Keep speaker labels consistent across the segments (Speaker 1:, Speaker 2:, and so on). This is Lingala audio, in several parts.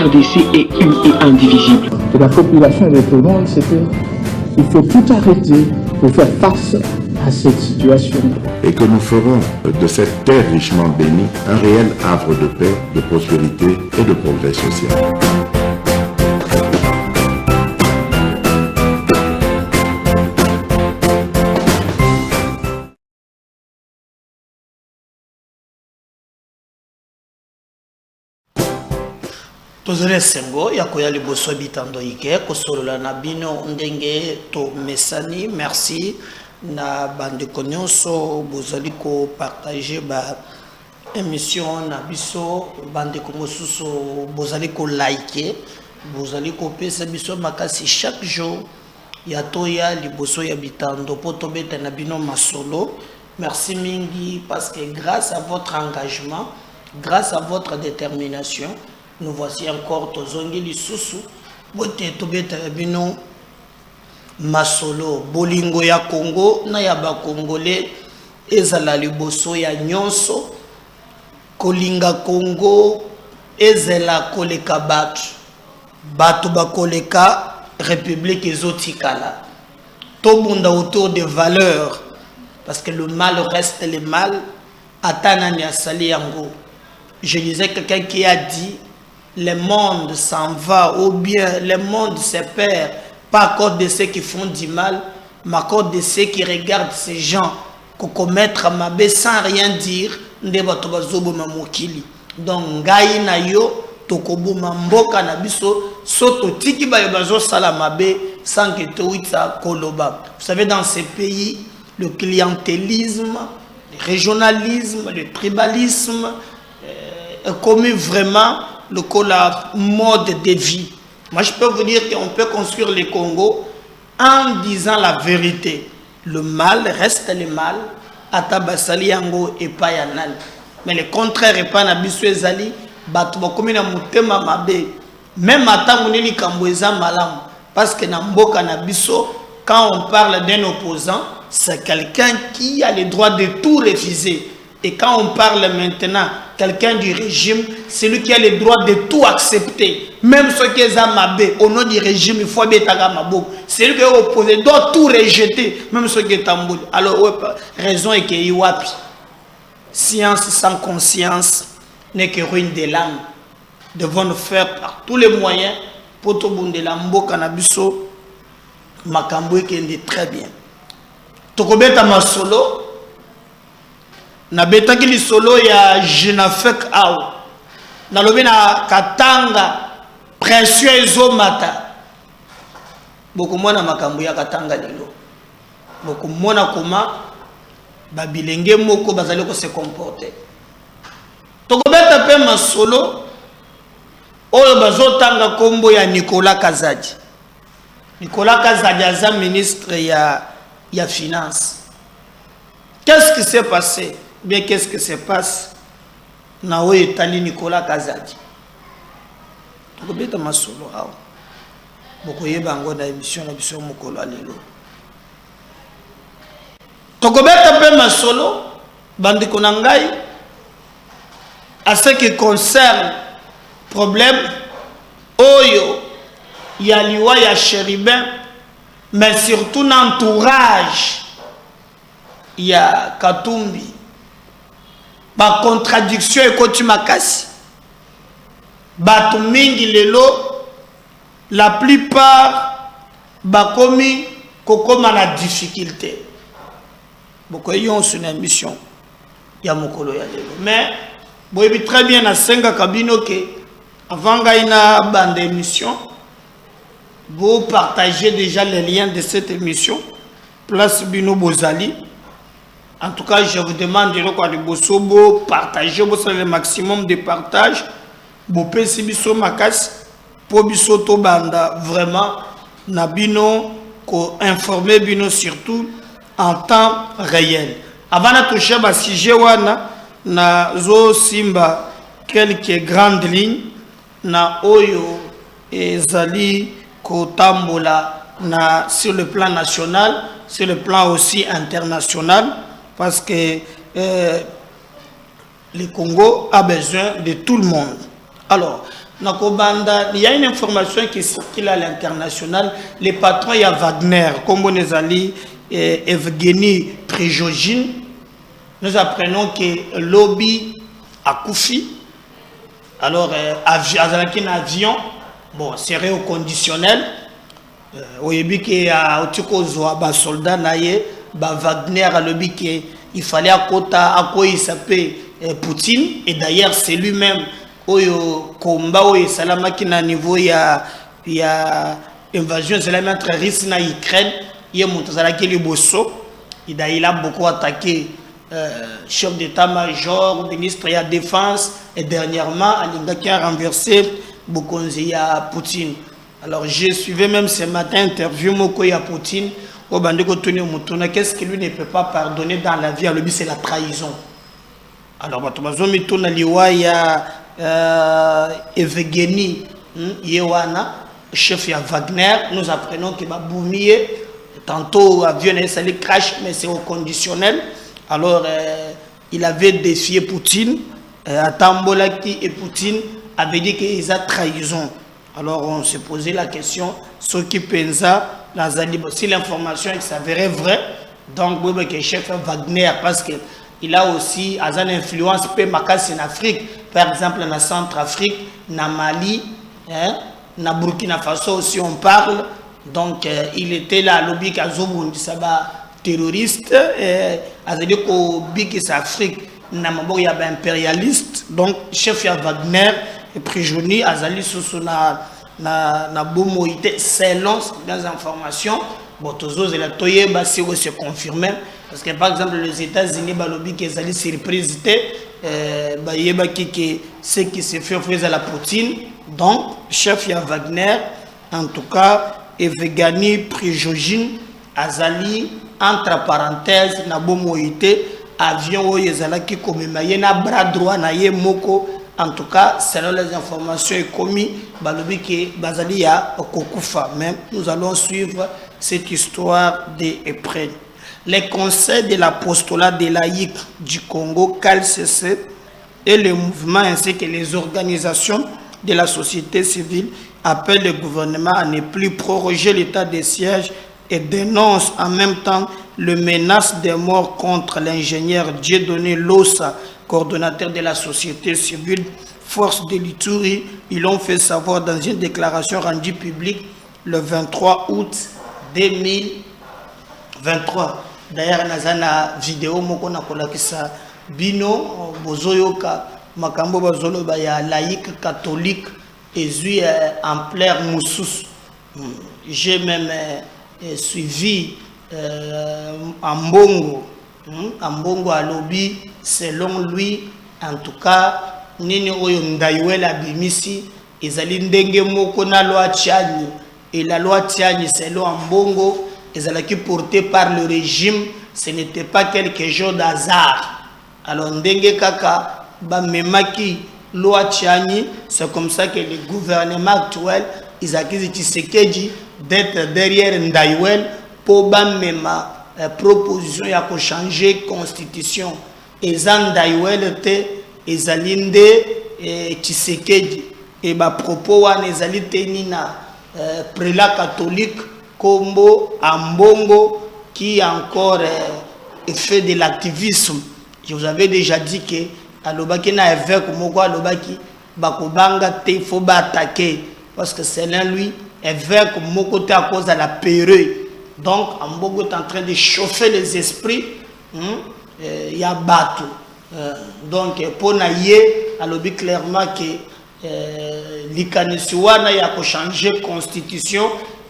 Speaker 1: RDC est une et indivisible.
Speaker 2: Et la population de tout le monde, c'est qu'il faut tout arrêter pour faire face à cette situation.
Speaker 3: Et que nous ferons de cette terre richement bénie un réel havre de paix, de prospérité et de progrès social.
Speaker 4: Tozole sengo ya koya liboso bitando ike kosolola na bino ndenge to mesani merci na bande konyonso bozali ko partager ba émission na biso bande komosuso bozali ko liker bozali ko pesa biso makasi chaque jour ya toya liboso ya bitando poto beta na bino masolo. Merci mingi parce que grâce à votre engagement, grâce à votre détermination, nous voici encore tozongi lisusu bote tobeta bino masolo bolingo ya Congo na ya ba Congolais ezala liboso ya nyonso kolinga Congo ezela koleka batu bakoleka république ezotikala tobunda autour des valeurs parce que le mal reste le mal atanani asali yango. Je lisais quelqu'un qui a dit le monde s'en va ou bien le monde se perd pas à cause de ceux qui font du mal mais à cause de ceux qui regardent ces gens qui commettent mabé sans rien dire ndeba tobazobo mamokili. Donc ngai na yo tokoboma mboka na biso soto tiki ba bazo sala mabé sans que toitsa koloba. Vous savez, dans ces pays le clientélisme, le régionalisme, le tribalisme est commis vraiment la mode de vie. Moi, je peux vous dire qu'on peut construire le Congo en disant la vérité. Le mal reste le mal. Atabasali yango et pas yanal. Mais le contraire est pas na biso ezali. Batu bakomi na mutema mabe. Même ata muneli kamboeza malam. Parce que na mboka na biso, quand on parle d'un opposant, c'est quelqu'un qui a le droit de tout refuser. Et quand on parle maintenant, quelqu'un du régime, c'est lui qui a le droit de tout accepter. Même ceux qui sont mabé, au nom du régime, il faut bien mabou. C'est lui qui est opposé, doit tout rejeter, même ceux qui sont tamboul. Alors, ouais, raison est que wapi. Science sans conscience n'est que ruine de l'âme. Devons nous faire par tous les moyens pour tout le monde de la mboka na biso makambo qui est très bien. Tokobeta masolo. Na betaki li solo ya Jenafek au na lobi na katanga pression ezo mata boko mona makambo ya katanga lelo boko mona koma babilenge moko bazali ko se comporter tokobeta pe masolo oyo bazotanga kombo ya Nicolas Kazadi. Nicolas Kazadi aza ministre ya finance. Qu'est-ce qui s'est passé? Bien, qu'est-ce qui se passe? Naoe etali Nicolas Kazadi. Tokobeta masolo awo. Boko yeba ngo na émission na biso mokolo alelo. Tokobeta pe masolo bandiko na ngai à ce qui concerne problème oyo ya liwa ya Chérubin mais surtout l'entourage ya Katumbi. Ba contradiction ekoti makasi. Batu mingi lelo la plupart bakomi kokoma na difficulté. Boko yon sur une émission ya mokolo ya lelo. Mais boyebi très bien na senga kabino ke avant gaina bande émission vous partagez déjà les liens de cette émission place bino bozali. En tout cas, je vous demande de partager le maximum de partage. Vous pouvez makas pour bisoto banda vraiment nabino ko informer bino surtout en temps réel. Avant de toucher à sujet wana na zo simba quelques grandes lignes na oyo ezali ko tambola na sur le plan national, sur le plan aussi international. Parce que le Congo a besoin de tout le monde. Alors, il y a une information qui circule à l'international. Les patrons, il y a Wagner, comme on est allé, Evgeny Prigojine. Nous apprenons que lobby a Koufi. Alors, avec un avion, bon, serait au conditionnel. Au début, il y a un soldat, Wagner a lobby qu'il fallait à quoi il s'appelle Poutine. Et d'ailleurs, c'est lui-même. Oyo combat oyo salamaki na niveau ya invasion islamique entre Russie et Ukraine, il montre liboso. Il a beaucoup attaqué chef d'état-major, ministre de la défense et dernièrement Alinga qui a renversé Bokonzi ya Poutine. Alors j'ai suivi même ce matin interview moko ya Poutine au bandeko Tony Mutuna, qu'est-ce que lui ne peut pas pardonner dans la vie, à lui c'est la trahison. Alors batobazo mituna liwa ya Evgeny Yewana, chef de Wagner, nous apprenons que Baboumier, tantôt avion est crash, mais c'est au conditionnel. Alors il avait défié Poutine, Tambolaki et Poutine avaient dit qu'ils ont trahison. Alors on se posait la question, ce qui pensa, si l'information s'avérait vraie, donc le chef Wagner, parce que il a aussi une influence en Afrique, par exemple en Centrafrique, en Mali, en Burkina Faso aussi on parle. Donc il était là, lobby Kazobundi, ça va terroriste, c'est-à-dire qu'au Big Afrique, il y a un impérialiste, donc chef Wagner est prisonnier, Azali Soso na Bomoïté, selon les informations. Bon, tous les électeurs, c'est confirmé. Parce que par exemple, les États-Unis, ils ont surpris ce qui se fait à la Poutine. Donc, chef Wagner, en tout cas, Evgeny Prigojine, Azali, entre parenthèses, Nabo Moïté, avion, qui commémoré, na bras droit, na moko. En tout cas, selon les informations commises, Bazali a Kokufa. Mais nous allons suivre cette histoire de près. Les conseils de l'apostolat des laïcs du Congo, CALCC, et le mouvement ainsi que les organisations de la société civile appellent le gouvernement à ne plus proroger l'état de siège et dénoncent en même temps le menace de mort contre l'ingénieur Dieudonné Lossa, coordonnateur de la société civile Force de l'Ituri. Ils l'ont fait savoir dans une déclaration rendue publique le 23 août 2023. D'ailleurs, dans une vidéo, je bino bozoyoka makambo bazolo ba ya laïque catholique et en plein moussous. J'ai même suivi Ambongo à lobby, selon lui, en tout cas, nini oyo ndaiwela abimisi ezali ndenge moko na loi Tiani, et la loi Tiani selon Ambongo ezalaki portée par le régime, ce n'était pas quelque chose d'hasard. Alors ndenge kaka ba memaki loi Tiani, c'est comme ça que le gouvernement actuel Isaki Tshisekedi d'être derrière Ndaiwel pour ba mema proposition ya ko changer constitution. Ndaiwel te ezalinde Tshisekedi et ba propos wana ezali tenina prélat catholique Kombo Ambongo qui encore fait de l'activisme. Je vous avais déjà dit que alobaki na évêque moko alobaki bakobanga te faut ba attaquer parce que selon lui évêque moko te à cause de la période. Donc Ambongo est en train de chauffer les esprits. Il y a bateau. Donc pour naïe alobi clairement que likanisiwana ya ko changer constitution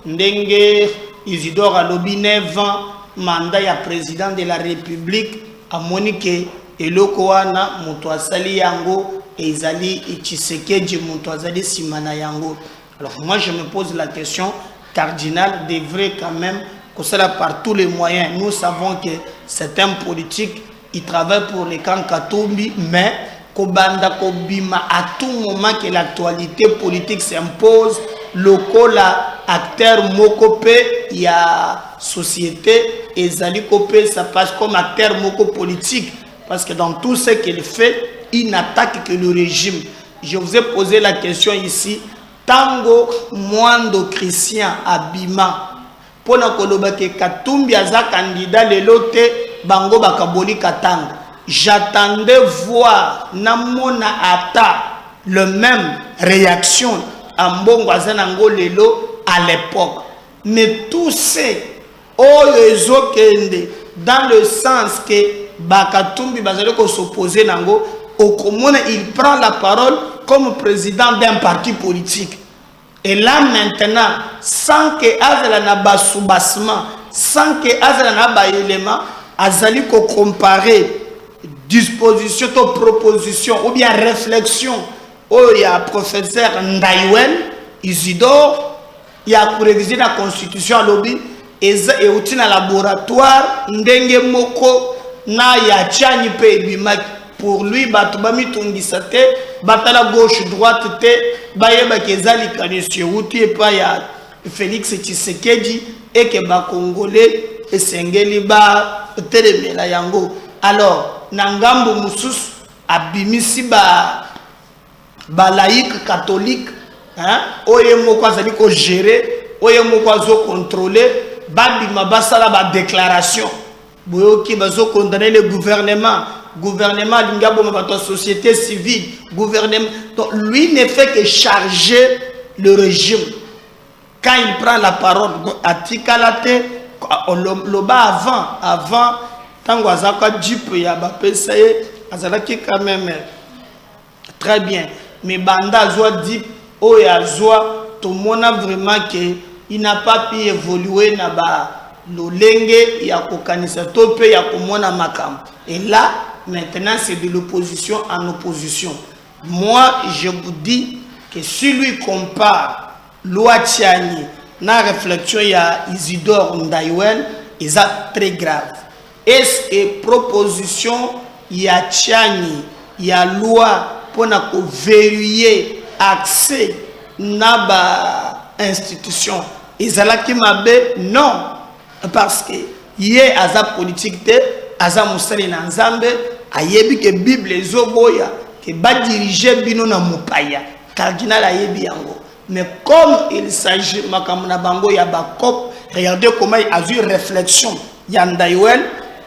Speaker 4: ndenge Isidore alobi 9 ans mandat ya président de la République a monique eloko wana muto asali yango ezali Tshisekedi muto azali simana yango. Alors moi je me pose la question, cardinal devrait quand même que cela par tous les moyens. Nous savons que c'est un politique, il travaille pour les camps Katumbi, mais Kobanda Kobima à tout moment que l'actualité politique s'impose, lokola acteur mokope, il y a société et Zali Kopé, ça passe comme acteur moko politique parce que dans tout ce qu'il fait, il n'attaque que le régime. je vous ai posé la question ici. Tango Mwando Christian Abima. Pour que Katumbi aza candidat le lote bango bakaboli katanga. J'attendais voir namona ata le même réaction à Mbongo Azanango lelo à l'époque. Mais tous ces kende dans le sens que Bakatumbi bazali ko s'opposer nango au commun, il prend la parole comme président d'un parti politique. Et là maintenant, sans que Azala na basoubassement, sans que Azala na ba élément, Azali ko comparer disposition to proposition ou bien réflexion il y a professeur Ndaiwen Isidore, il y a pour réviser la constitution à lobby et aussi dans laboratoire ndenge moko na ya chani pe bimaki. Pour lui batubami tungisate batala gauche droite te bayeba kezali kanisi uti et pas ya Félix Tshisekedi et que ba congolais esengeli ba telemela yango. Alors nangambo mususu abimisi ba laïque catholique hein oye moko azali ko gérer oye moko azo contrôler babima basala ba déclaration boyoki bazo condamner le gouvernement l'ingabo ma société civile gouvernement. Donc lui ne fait que charger le régime. Quand il prend la parole à Tikalate loba avant tango azaka jipe ya ba pesaye azalaki quand même très bien, mais banda zoa dip o ya zoa tout mona vraiment que il n'a pas pu évoluer na ba lolenge ya kokanisa to pe ya komona makam. Et là maintenant c'est de l'opposition en opposition. Moi je vous dis que si lui compare loi Tiani na réflexion ya Isidore Ndaiwen, c'est très grave. Est-ce que proposition ya Tiani ya loi pour na ko verrouiller accès na ba institution ezalaki mabe? Non, parce que yé aza politique te aza musali na nzambe ayebi ke Bible ezoboya ke ba diriger bino na mupaya cardinal ayebi yango. Mais comme il s'agit makamuna bango ya bakop, regardez comment il a eu réflexion Yandaiwel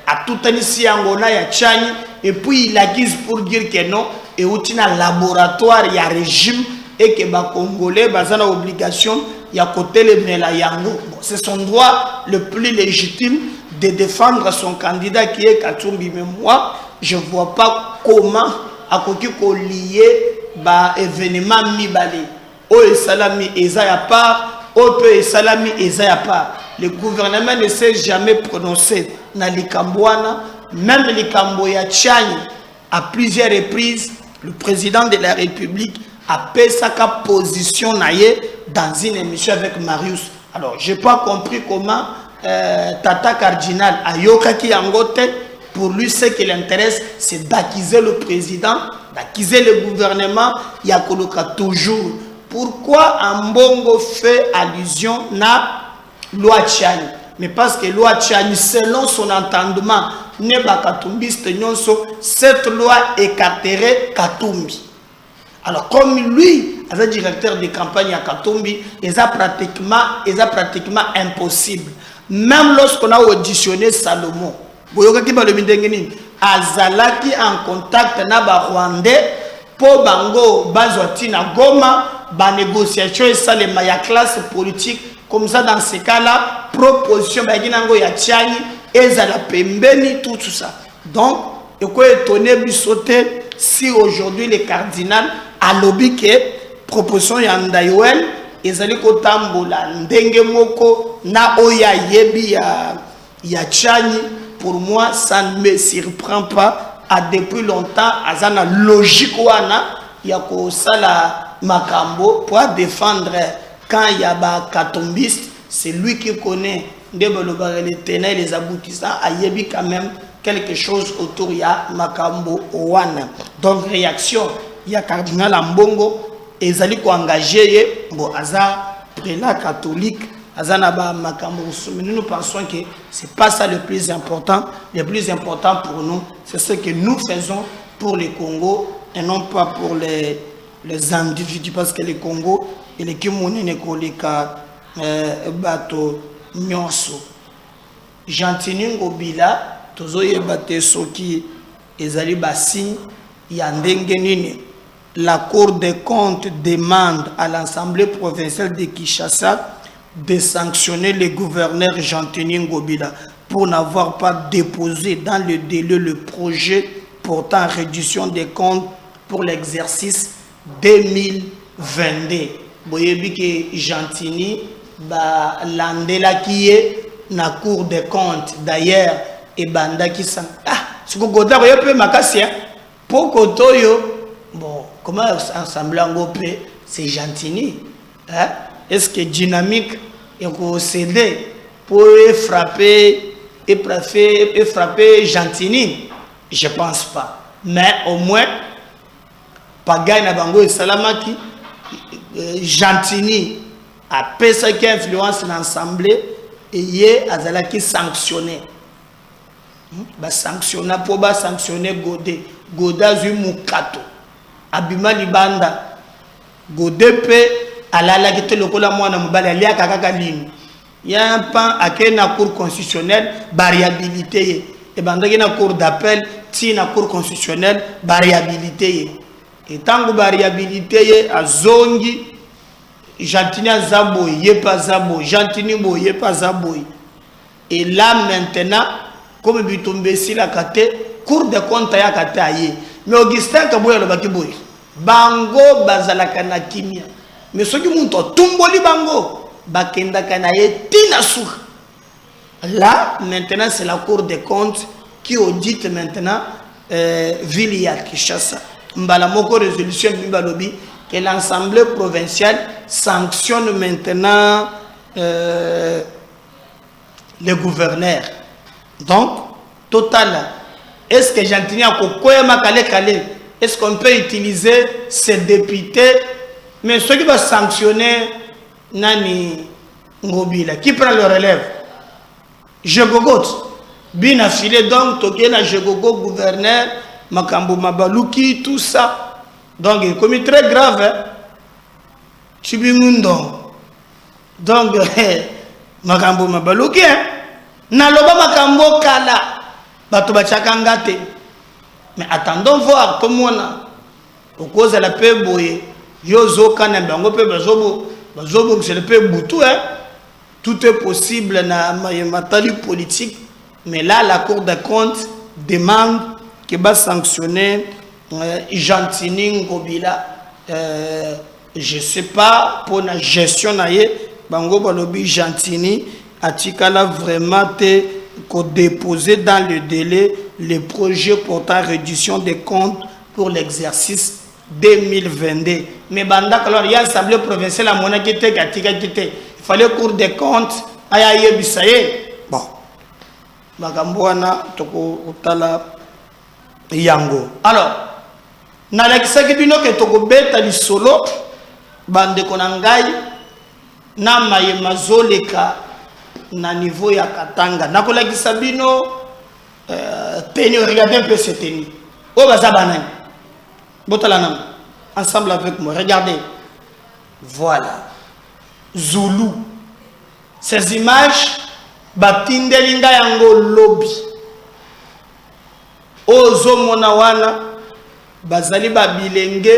Speaker 4: a tout ici yango na ya Tchani et puis il accuse pour dire que non et outina laboratoire ya régime et que ba congolais bazana obligation ya côté le mela yango. Bon, c'est son droit le plus légitime de défendre son candidat qui est Katumbi. Mais moi je vois pas comment à côté ko lier ba événement mibale o salami eza ya part o pe salami eza ya part. Le gouvernement ne s'est jamais prononcé na likambwana, même likambo ya Tchani à plusieurs reprises le président de la République a payé sa position naie dans une émission avec Marius. Alors j'ai pas compris comment Tata Cardinal a yokaki yangote. Pour lui, ce qui l'intéresse, c'est d'accuser le président, d'accuser le gouvernement. Yakoloka toujours. Pourquoi Ambongo fait allusion à loi Tchani? Mais parce que loi Tchani, selon son entendement, ne ba Katumbiste nyonso, cette loi écarterait Katumbi. Alors comme lui, as directeur de campagne à Katumbi, c'est pratiquement impossible. Même lorsqu'on a auditionné Salomon, azalaki en contact na ba Rwandais po bango bazwati na Goma ba négociation et ça les ya classe politique comme ça. Dans ce cas là proposition ba ginango ya Tchani ezala pembeni tout ça. Donc et quoi étonné bisoté si aujourd'hui le cardinal a lobby que proposition ya Ndaiwel ezali ko tambola ndenge moko na oya yebi ya Tchani. Pour moi, ça ne me surprend pas. Depuis longtemps, azana logique wana yako sala makambo pour défendre quand il y a ba katombiste, c'est lui qui connaît les tenants et les aboutissants. Ayebi quand même quelque chose autour ya makambo wana. Donc réaction, il y a cardinal Ambongo ezali ko engagé bon aza prélat catholique. Mais nous pensons que ce n'est pas ça le plus important. Le plus important pour nous, c'est ce que nous faisons pour le Congo et non pas pour les individus, parce que le Congo, il est qui monene koleka bato nyonso. Gentini Ngobila, tozo yebate soki ezali basi ya ndenge nini. La Cour des comptes demande à l'Assemblée provinciale de Kinshasa de sanctionner le gouverneur Gentini Ngobila pour n'avoir pas déposé dans le délai le projet portant réduction des comptes pour l'exercice 2022. Boyebi que Gentini ba landela kiye na Cour des comptes d'ailleurs et banda qui sang ce que goda ko yepe makasi poko toyo bon comment ensemble ngopé c'est Gentini hein est-ce que dynamique et ko céder pour frapper et frapper Gentini? Je pense pas, mais au moins Pagay na bango et Salamaki Gentini a pesa qui influence l'assemblée et yé azalaki sanctionné. Ba sanctionner pour ba sanctionner Goda zu mukato abima libanda Godé pe alala ki te lokola mwana mobali alia kaka lini ya pan akena cour constitutionnelle variabilité et bandaki na cour d'appel ti na cour constitutionnelle variabilité et tango variabilité azongi Gentini azabo yé pas zabo Gentini bo yé pas zabo et là maintenant comme bitombe si la kate cour de compte ya kate aye mais Augustin Kaboya lo baki boy bango bazalaka na kimia mais soki muntu tumboli bango bakenda kana ye tina sur là maintenant c'est la Cour des comptes qui audite maintenant ville ya Kinshasa mbala moko résolution balobi que l'Assemblée provinciale sanctionne maintenant le gouverneur. Donc, total, est-ce que Gentini a kale? Est-ce qu'on peut utiliser ces députés? Mais ceux qui vont sanctionner Nani Ngobila, qui prend le relève? Jegogot, bien affilé donc, Tokena Jegogo, gouverneur, Makambo Mabaluki, tout ça. Donc, il est commis très grave. Hein? Chibingundo. Donc, Makambo Mabaluki, hein? Naloba Makambo Kala. Bato Bachakangate. Mais attendons voir comment on a. Au cause de la paix, Yozo Kanambango, Bazobo, c'est le paix Boutou, hein? Tout est possible dans la matali politique. Mais là, la Cour des comptes demande qu'il va sanctionner Gentini Ngobila. Je ne sais pas, pour la gestion, Bango Balobi Gentini a vraiment déposé dans le délai le projet portant réduction des comptes pour l'exercice 2022. Mais alors, il y a l'Assemblée provinciale à Monakite, il fallait Cour des comptes, Ayaye Bisaye. Bon. Bagambouana, Toko Utala Yango. Alors, nalakisaki bino ke tokobeta lisolo bande konangai na maye mazoleka na niveau ya Katanga nakolakisa bino tenue. Regardez un peu cette tenue. Oh baza banani botalanam ensemble avec moi, regardez, voilà Zulu. Ces images batindelinga yango lobby ozo monawana bazali babilenge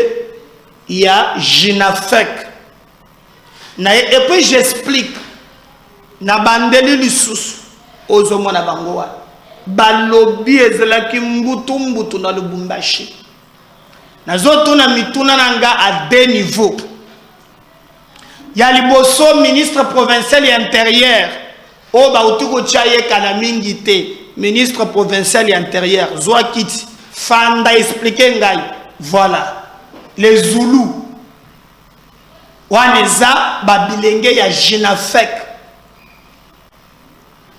Speaker 4: ya Jinafek na et puis j'explique na bandeli lisusu ozo mona bango wa balobi ezelaki mbutu na Lubumbashi nazoto na mituna nanga à deux niveaux. Ya liboso ministre provincial et intérieur o ba utiko chaye kana mingi te ministre provincial et intérieur Zoakiti Fanda expliquer ngai. Voilà. Les Zoulous. Waneza babilenge ya Jinafek.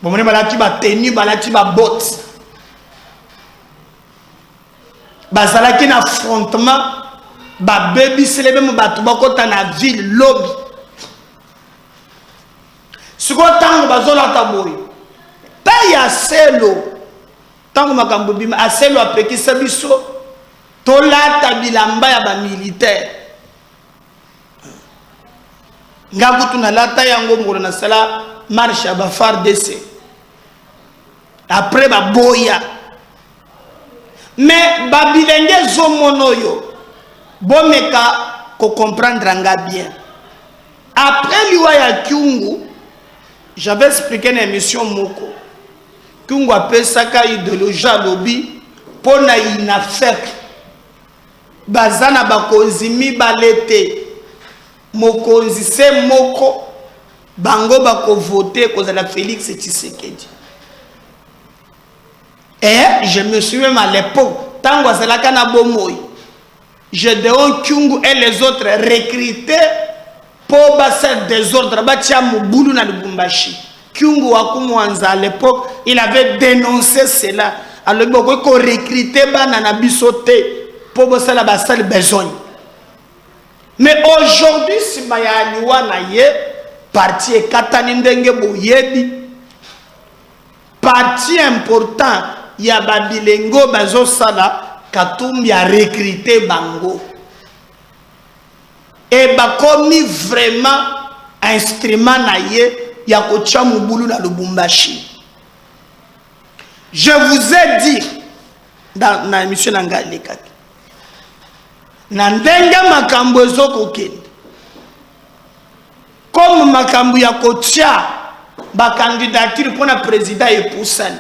Speaker 4: Bomone balati ba tenue, balati ba bottes. Bazalaki na affrontement ba baby sele même batu bakota na ville lobby. Siko tango bazola taboy. Pa ya selo. Tango makambo bima aselo apekisa biso tolata bilamba ya ba militaire ngakutu na lata yango mokolo na sala marche ya FARDC après baboya mais babilenge zomono yo bomeka ko comprendre nga bien après liwa ya Kyungu j'avais expliqué une émission moko Kyungu apesaka idéologie lobby pona inafek bazana bakonzi mibalete mokonzi se moko bango bako voter kozala Félix Tshisekedi. Et je me souviens à l'époque tango azalaka na bomoyi Gédéon Kyungu et les autres recrutés pour basser des ordres batia mobulu na Lubumbashi. Kyungu wakumwanza à l'époque il avait dénoncé cela. Alors il faut recruter bana na bisote pour bosser la bassale besogne. Mais aujourd'hui si maya liwa na ye parti e katani ndenge boyebi parti important ya babilengo bazo sala Katumbi a recruté bango et bakomi vraiment instrument na ye ya kocha mubulu na Lubumbashi. Je vous ai dit dans la émission Nangalekaki Nandenga makambo ezoko kende comme makambo ya kotia ba candidature pour la président et poussani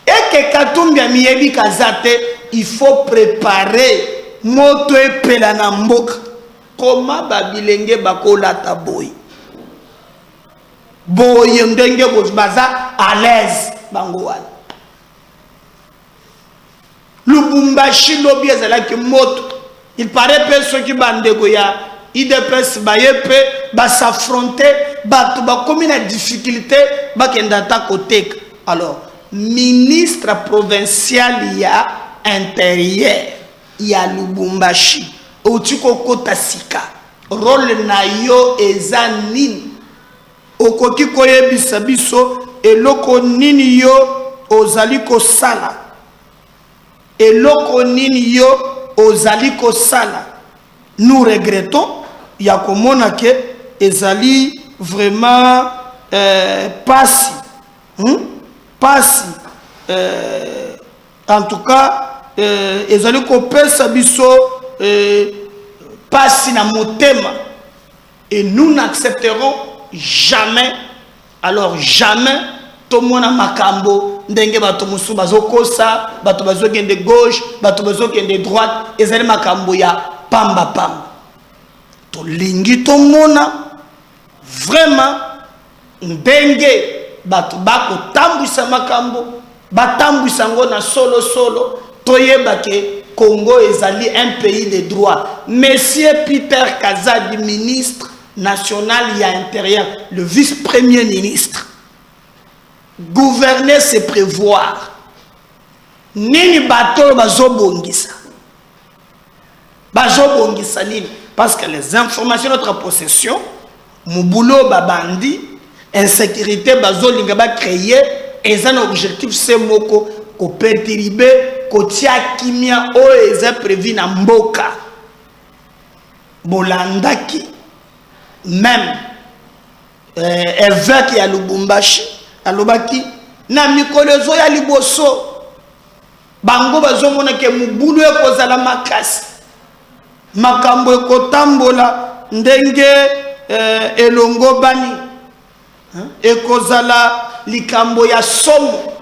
Speaker 4: et que Katumbi a miyebi kazate il faut préparer moto epela na mboka comment babilenge bakola taboy boye ndenge baza à l'aise bango wana Lubumbashi lobby ezalaki moto il paraît que ceux qui bandeko ya IDPS bayepe ba s'affronter ba komi na difficulté ba kenda ta koteka. Alors ministre provincial ya intérieur ya Lubumbashi otiko kota sika rôle na yo eza nini okoki koyebisa biso eloko nini yo ozali kosala eloko nini yo ozali kosala. Nous regrettons ya komona ke ezali vraiment pasi pasi en tout cas ezali kopesa biso pasi na motema et nous n'accepterons jamais, alors jamais tomona makambo ndenge bato musu bazokosa bato bazokende gauche bato bazokende droite ezali makambo ya pamba pamba to lingi tomona vraiment ndenge bato bako tambwisa makambo batambwisa ngo na solo solo toyeba ke Congo ezali un pays de droit. Monsieur Peter Kazadi, ministre national et intérieur, le vice-premier ministre, gouverner c'est prévoir. Nini bato bazobongisa. Bazobongisa nini? Parce que les informations de notre possession, Mubulo babandi, insécurité bazolinga ba créer, et un objectif c'est moko ko perturber kotia kimia o eza prévu na mboka bolandaki même évêque ya Lubumbashi alobaki na mikolezo ya liboso bango bazomona ke mubulu ekozala makasi makambo ekotambola ndenge elongo bani ekozala likambo ya somo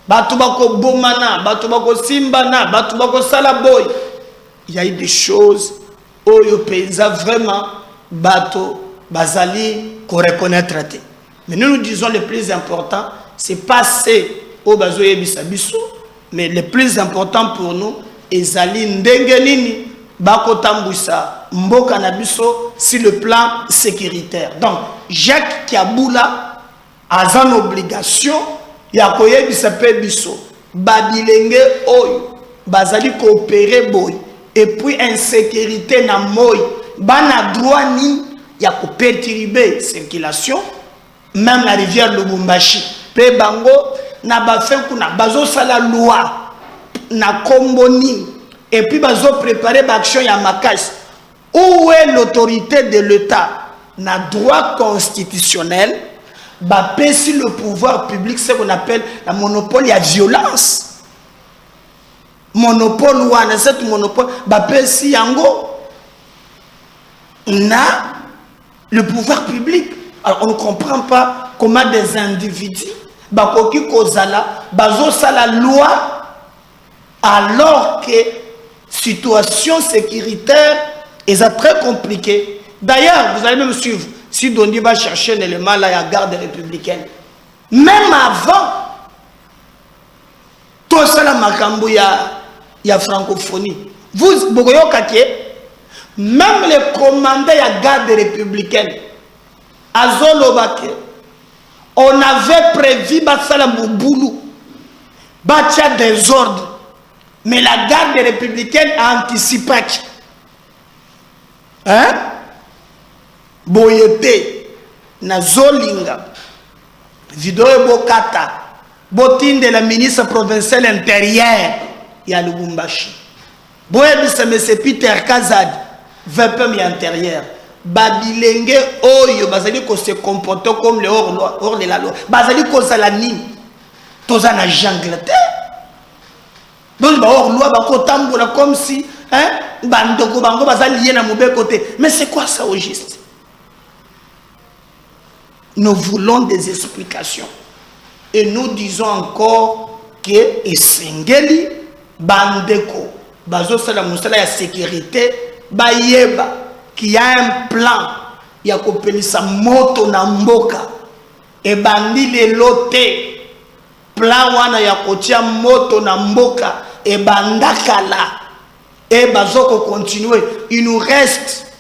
Speaker 4: bato bako bomana bato bako simbana bato bako sala boy. Il y a eu des choses oyo penza vraiment bato bazali ko reconnaître. Mais nous disons le plus important c'est pas c'est o bazo yebisa biso mais le plus important pour nous ezali ndenge nini bako tambwisa mboka na biso sur le plan sécuritaire. Donc Jacques Kiabula a une obligation ya koyebisa pe biso babilenge oyo bazali coopérer boy et puis insécurité na moy bana droit ni ya ko perturber circulation même la rivière Lubumbashi pe bango na ba fe kuna bazo sala loi na kombo ni et puis bazo préparer ba action ya makasi. Où est l'autorité de l'État na droit constitutionnel, si le pouvoir public, ce qu'on appelle la monopole à violence. Monopole ou à cette monopole, si yango, on a le pouvoir public. Alors on ne comprend pas comment des individus, bakoki kozala, bazosa la loi, alors que situation sécuritaire est très compliquée. D'ailleurs, vous allez même suivre, si Dondi va chercher un élément là, il y a garde républicaine. Même avant, tout ça, il y a francophonie. Vous, même les commandants de la garde républicaine, à Zolobake, on avait prévu Bassala Mouboulou, Batia des ordres, mais la garde républicaine a anticipé. Hein? Boyete, na Zolinga, Vidore Bokata, Botine de la ministre provinciale intérieure, il y a Lubumbashi. Boyebe c'est Peter Kazad, VPM intérieur. Babilenge Oyo, Bazali ko se comporte comme le hors de la loi. Bazali ko salani, toza na jungle. Donc, hors loi, bakotambola comme si, hein, bandoko bango bazali lié na mauvais côté. Mais c'est quoi ça au juste? Nous voulons des explications. Et nous disons encore que Esengeli, Bandeko, Bazo Sala Moussala ya sécurité, Bayeba, qui a un plan, il y a coupé sa moto na mboka, et bandi les lotés, plan wana ya kotia moto na mboka, et bandakala, et Bazoko continuer. Il nous reste,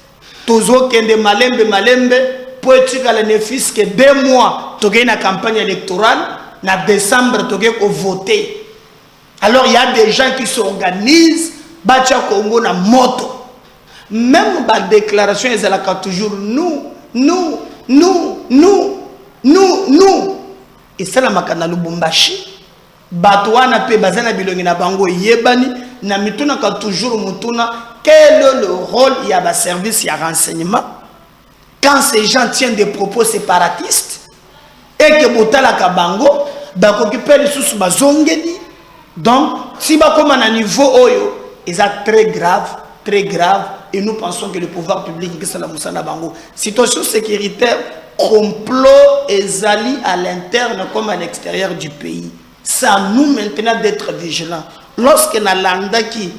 Speaker 4: toujours kende malembe, petit à bénéfice que 2 mois, tu as une campagne électorale, en décembre, tu as voter. Alors il y a des gens qui s'organisent, Batia Congo na moto. Même la déclaration, ils ont toujours nous. Et c'est la makana Lubumbashi. Batouana pe bazana bilongi na bango yebani na mituna ka toujours mutuna. Quel est le rôle il y a service, il y a renseignement quand ces gens tiennent des propos séparatistes et que botala ka bango bakokipe les sous bazongeli. Donc si bakoma na niveau oyo, ils sont très grave. Et nous pensons que le pouvoir public, situation sécuritaire, complot et zali à l'interne comme à l'extérieur du pays. Ça nous maintenant d'être vigilants. Lorsque Nalanda qui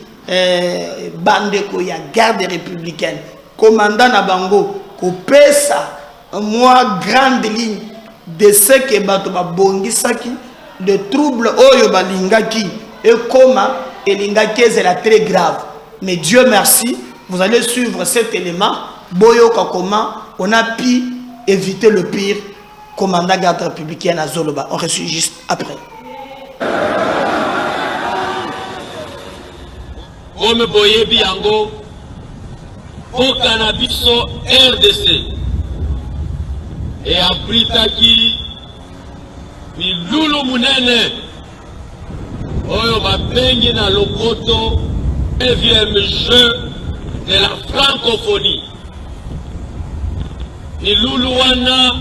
Speaker 4: Bandeko y a garde républicaine, commandant Nabango, coupé ça, moi grande ligne de ce que Batoba Bongi Saki, de troubles Oyo Balingaki et comment et Lingaki est là très grave. Mais Dieu merci. Vous allez suivre cet élément. Boyoka comment on a pu éviter le pire. Commandant garde républicaine à Zoloba. On reçoit juste après.
Speaker 5: Comme Boyebi Yango, au Canabiso RDC. Et à Britaki, ni Lulu Munene, Oyo Babengi na Lokoto, 9e jeu de la francophonie. Ni Luluana,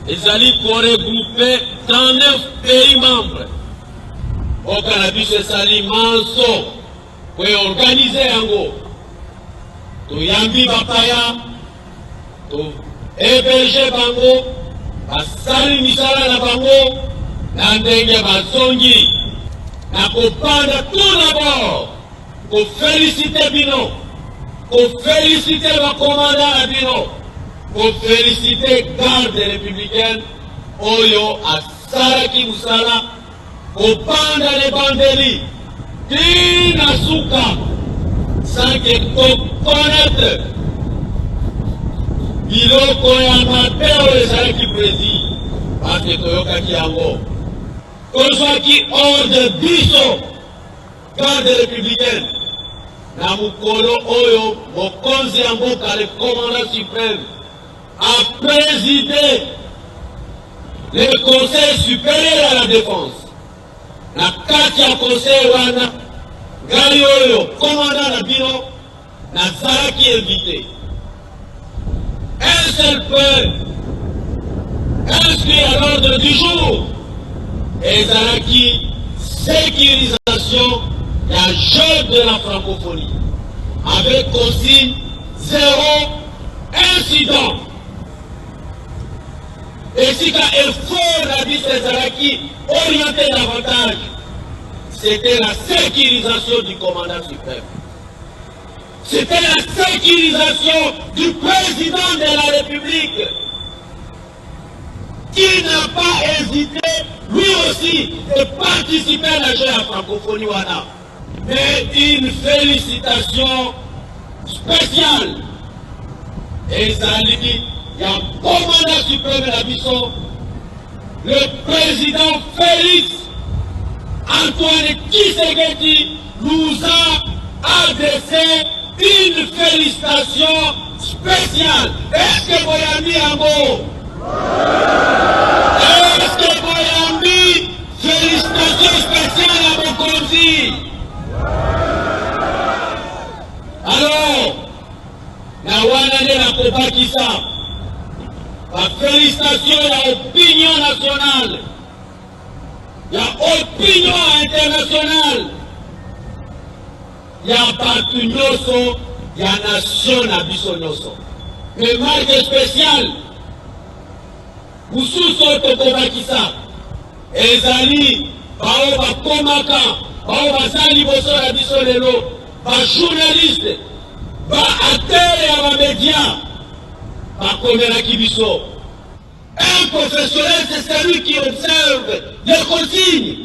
Speaker 5: ils allaient regrouper 39 pays membres. Au Cannabis et Sali Manso, pour organiser Ango. To Yambi Bapaya, to héberger Bango, Basali Misala na Bango, Nandenge Bazongi, na Kopanda tout d'abord, pour féliciter Bino, pour féliciter le commandant Abino, pour féliciter garde républicaine, Oyo à Saraki Moussala, pour panda les bandeli, Dina Souka, sans que tu connaître, Bilo Koyama, Péo les Saraki Prési, parce que Toyoka Kiango, Kosoa qui hors de Biso, garde républicaine, Namukolo Oyo, Mokonzi Amboka, le commandant suprême, a présidé le Conseil supérieur à la défense. Na Katia Conseil Wana, Gali Oyo, commandant Nabino, Nazaraki invité. un seul point inscrit à l'ordre du jour. Et Zalaki, sécurisation la jeune de la francophonie. Avec consigne 0 incident. Et si quand effort la vie de Zalaki orienté davantage, c'était la sécurisation du commandant suprême. C'était la sécurisation du président de la République qui n'a pas hésité, lui aussi, de participer à la jeune francophonie Wana. Mais une félicitation spéciale. Et ça dit, il y a un commandant suprême de la Bisson, le président Félix Antoine Tshisekedi nous a adressé une félicitation spéciale. Est-ce que Boyambi Ambo? Est-ce que Boyambi, félicitations spéciales à Mokonzi? Alors, la Wanane la Kobakisa, la félicitation à l'opinion nationale, l'opinion internationale, il y a partout nyoso, il y a nation à biso nyoso. Mais marque spéciale, Boussouso Tokobakisa, Ezali, Bao Bakomaka, Bao Basali Boso la biso lelo, Ba journaliste, Ba acteur et ba média, Ba Komera Kibiso. Un professionnel, c'est celui qui observe les consignes.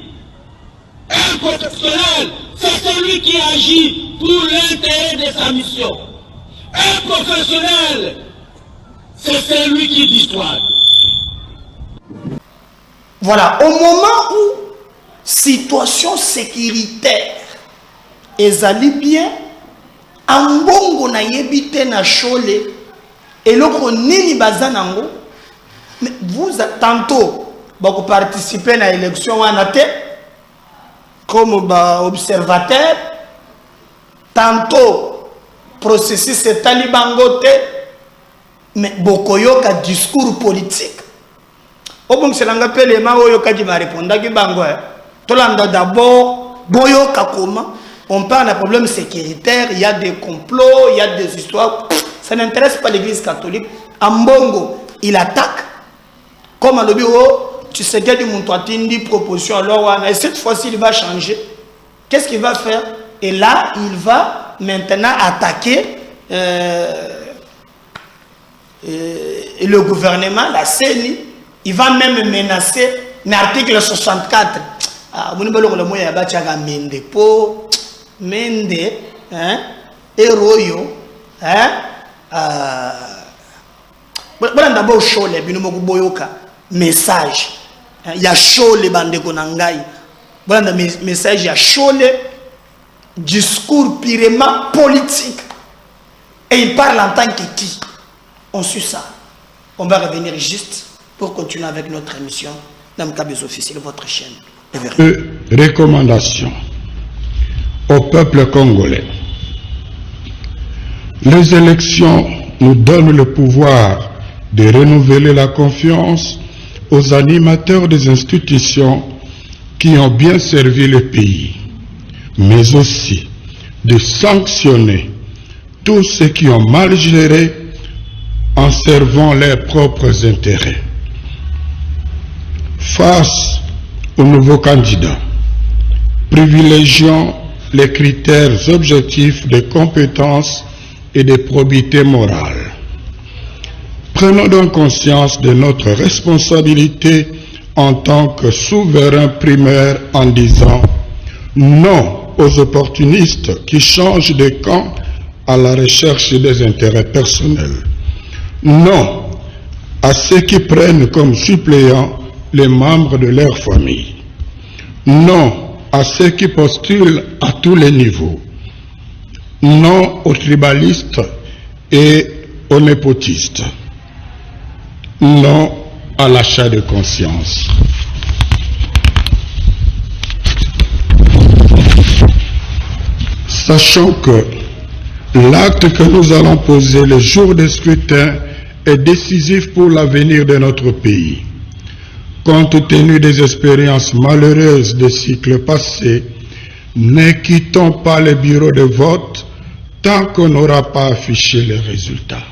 Speaker 5: Un professionnel, c'est celui qui agit pour l'intérêt de sa mission. Un professionnel, c'est celui qui dissuade.
Speaker 4: Voilà, au moment où situation sécuritaire ezali bien, ambongo na yebite na chole, eloko nini bazanango, vous tantôt vous participez à l'élection comme observateur, tantôt processus est talibangote, mais bokoyoka discours politique. Au bon c'est l'angapel et maoyoka qui m'a répondu qui bango. Tolanda d'abord boyoka comment on parle d'un problème sécuritaire, il y a des complots, il y a des histoires. Ça n'intéresse pas l'Église catholique. Ambongo il attaque. Comme le bureau, tu sais qu'il y a des propositions, alors et cette fois-ci il va changer. Qu'est-ce qu'il va faire? Et là, il va maintenant attaquer le gouvernement, la CENI. Il va même menacer l'article 64. Vous ne pouvez pas dire que Mende, Po, Mende, et Royo, voilà d'abord chaud les binomokuboyoka message. Il y a chaud les bandes konangai. Voilà le message, il y a chaud les discours purement politique. Et il parle en tant que qui? On suit ça. On va revenir juste pour continuer avec notre émission. Dans le cas des officiels, votre chaîne.
Speaker 6: Recommandation au peuple congolais. Les élections nous donnent le pouvoir de renouveler la confiance aux animateurs des institutions qui ont bien servi le pays, mais aussi de sanctionner tous ceux qui ont mal géré en servant leurs propres intérêts. Face aux nouveaux candidats, privilégions les critères objectifs de compétence et de probité morale. Prenons donc conscience de notre responsabilité en tant que souverain primaire en disant non aux opportunistes qui changent de camp à la recherche des intérêts personnels. Non à ceux qui prennent comme suppléants les membres de leur famille. Non à ceux qui postulent à tous les niveaux. Non aux tribalistes et aux népotistes. Non à l'achat de conscience. Sachant que l'acte que nous allons poser le jour des scrutins est décisif pour l'avenir de notre pays. Compte tenu des expériences malheureuses des cycles passés, ne quittons pas les bureaux de vote tant qu'on n'aura pas affiché les résultats.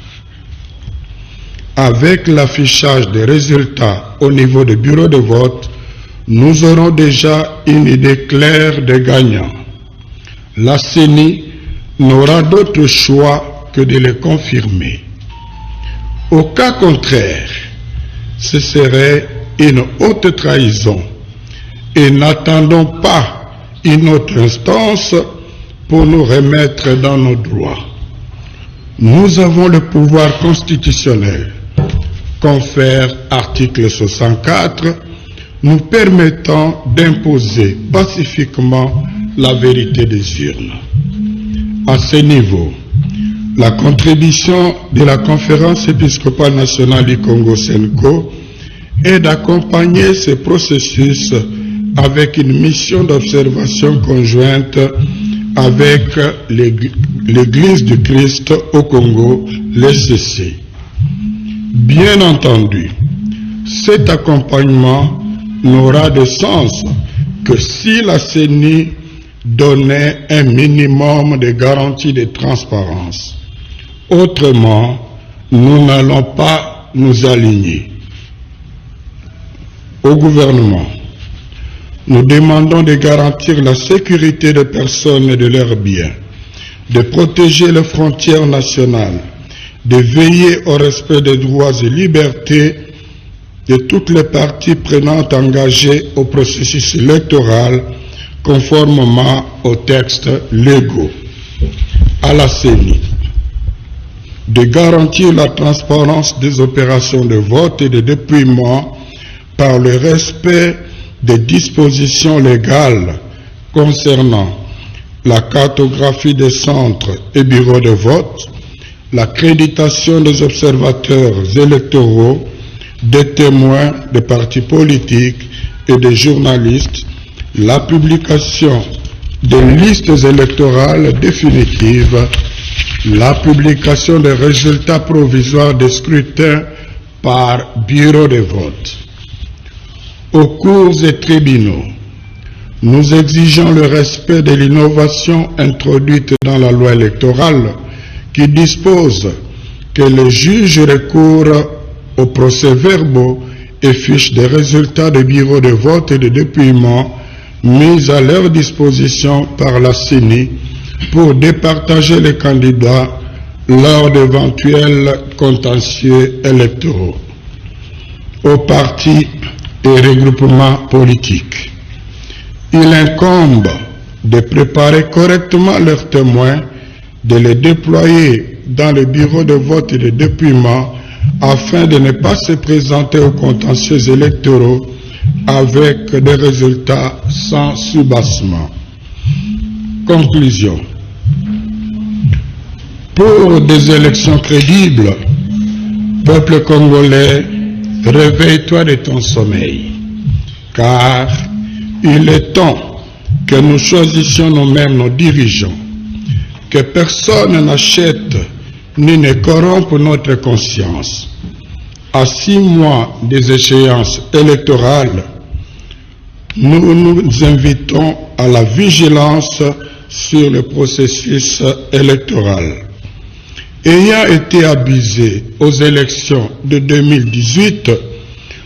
Speaker 6: Avec l'affichage des résultats au niveau des bureaux de vote, nous aurons déjà une idée claire des gagnants. La CENI n'aura d'autre choix que de les confirmer. Au cas contraire, ce serait une haute trahison et n'attendons pas une autre instance pour nous remettre dans nos droits. Nous avons le pouvoir constitutionnel, confère article 64, nous permettant d'imposer pacifiquement la vérité des urnes. À ce niveau, la contribution de la Conférence épiscopale nationale du Congo SENCO est d'accompagner ce processus avec une mission d'observation conjointe avec l'Église du Christ au Congo, l'ECC. Bien entendu, cet accompagnement n'aura de sens que si la CENI donnait un minimum de garanties de transparence. Autrement, nous n'allons pas nous aligner. Au gouvernement, nous demandons de garantir la sécurité des personnes et de leurs biens, de protéger les frontières nationales, de veiller au respect des droits et libertés de toutes les parties prenantes engagées au processus électoral conformément aux textes légaux. À la CENI, de garantir la transparence des opérations de vote et de dépouillement par le respect des dispositions légales concernant la cartographie des centres et bureaux de vote, l'accréditation des observateurs électoraux, des témoins des partis politiques et des journalistes, la publication des listes électorales définitives, la publication des résultats provisoires des scrutins par bureau de vote. Aux cours et tribunaux, nous exigeons le respect de l'innovation introduite dans la loi électorale qui dispose que les juges recourent aux procès-verbaux et fiches des résultats des bureaux de vote et de dépouillement mis à leur disposition par la CENI pour départager les candidats lors d'éventuels contentieux électoraux. Aux partis et regroupements politiques, il incombe de préparer correctement leurs témoins, de les déployer dans les bureaux de vote et de dépouillement afin de ne pas se présenter aux contentieux électoraux avec des résultats sans soubassement. Conclusion. Pour des élections crédibles, peuple congolais, réveille-toi de ton sommeil, car il est temps que nous choisissions nous-mêmes nos dirigeants, que personne n'achète ni ne corrompe notre conscience. À 6 mois des échéances électorales, nous nous invitons à la vigilance sur le processus électoral. Ayant été abusés aux élections de 2018,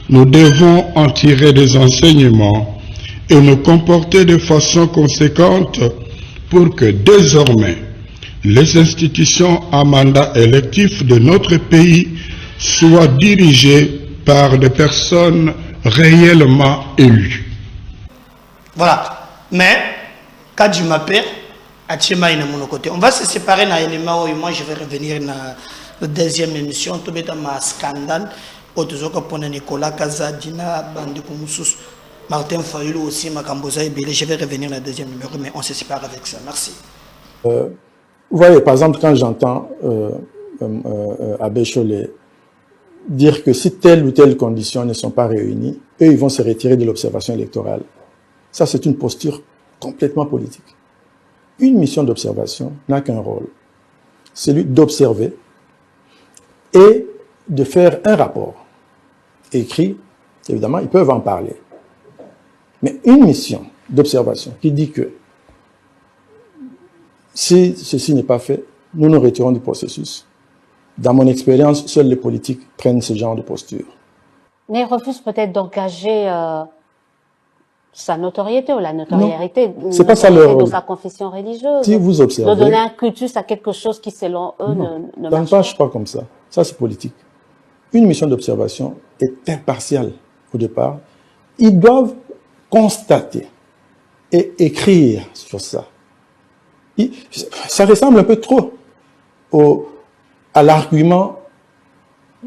Speaker 6: nous devons en tirer des enseignements et nous comporter de façon conséquente pour que désormais les institutions à mandat électif de notre pays soient dirigées par des personnes réellement élues.
Speaker 4: Voilà. Mais, quand je m'appelle, on va se séparer dans l'élément où moi je vais revenir dans la deuxième émission. Tout est un scandale. Nicolas Kazadina, Martin Fayulu aussi, Makamboza et Bélé. Je vais revenir dans la deuxième numéro, mais on se sépare avec ça. Merci.
Speaker 2: Vous voyez, par exemple, quand j'entends Abbé Chollet dire que si telle ou telle condition ne sont pas réunies, eux, ils vont se retirer de l'observation électorale. Ça, c'est une posture complètement politique. Une mission d'observation n'a qu'un rôle, celui d'observer et de faire un rapport écrit, évidemment, ils peuvent en parler. Mais une mission d'observation qui dit que si ceci n'est pas fait, nous nous retirons du processus. Dans mon expérience, seuls les politiques prennent ce genre de posture.
Speaker 7: Mais il refuse peut-être d'engager sa notoriété ou la notoriété
Speaker 2: c'est pas ça leur
Speaker 7: de
Speaker 2: rôle.
Speaker 7: sa confession religieuse.
Speaker 2: Si vous observez,
Speaker 7: de donner un cultus à quelque chose qui, selon eux, ne
Speaker 2: ça ne
Speaker 7: marche pas.
Speaker 2: marche pas comme ça. Ça, c'est politique. Une mission d'observation est impartiale au départ. Ils doivent constater et écrire sur ça. Ça ressemble un peu trop à l'argument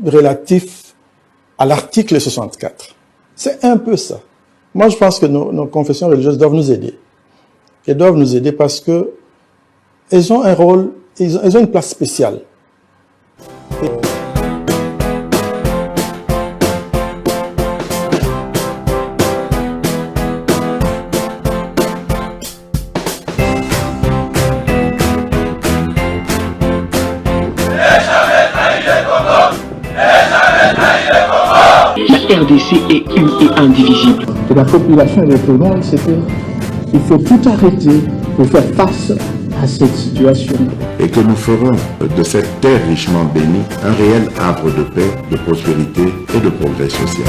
Speaker 2: relatif à l'article 64. C'est un peu ça. Moi, je pense que nos confessions religieuses doivent nous aider. Elles doivent nous aider parce que elles ont un rôle, elles ont une place spéciale.
Speaker 1: La RDC est indivisible.
Speaker 8: Et la population répondante, c'est qu'il faut tout arrêter pour faire face à cette situation.
Speaker 3: Et que nous ferons de cette terre richement bénie un réel havre de paix, de prospérité et de progrès social.